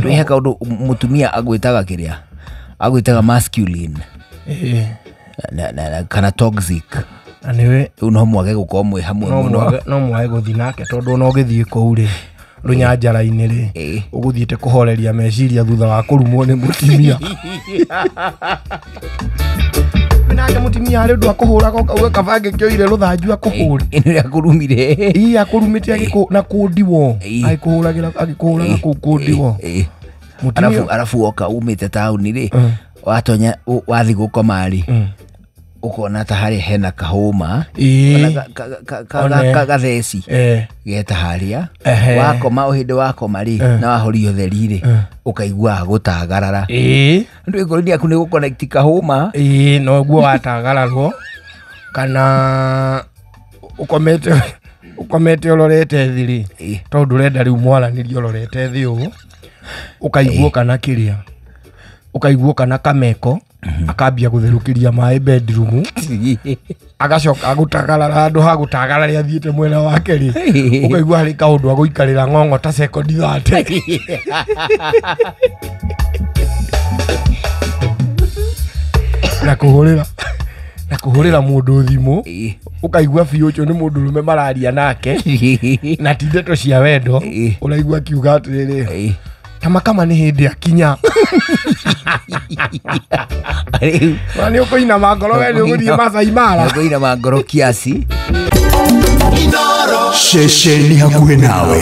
he kaundu mutumia agwitaga kiria agwitaga masculine na kana toxic aniwe no mwage gukorwo mwe hamwe muno no mwage guthi nake tondu no githie kou ri runyanjara-ini ri uguthiite kuhoreria meciria thutha wa kurumwo ni mutimia nake mutimia ari ndu akuhura kauga kabange kioire ruthanju akuhure ino akurumire akurumite agiko na kundiwo agikuhuragira agikuhuraga kundiwo mutimia arafu oka umite tauni ri watonya wathi gukoma ri ukona ta hari hena kahuma gatheci geta haria wakoma uhinde wakoma ri na wahorio theri ri ukaigua gutagarara ndu ikoroni aku ni guconnect kahuma no guo watagararwo kana ukomete urorete thiri tondu renda riu mwaranirio urorete thi ugu ukaigua kana kiria ukaigua kana kameko akambia gutherukiria mai bedroom agacoka agutagarara andu ha gutagarara athiite mwena wake ri ukaigua hari kaundu aguikarira ngongo ta sekondi 30 na kuhurira mundu thimu ukaigua biu ucio ni mundu rume mararia nake na ti ndeto cia wendo uraigua kiuga atiriri kama ni hindi akinya wani ukoina mangoro we ni uguthie Masai Mara ukoina mangoro kiasi Sheshe ni hakuhe nawe.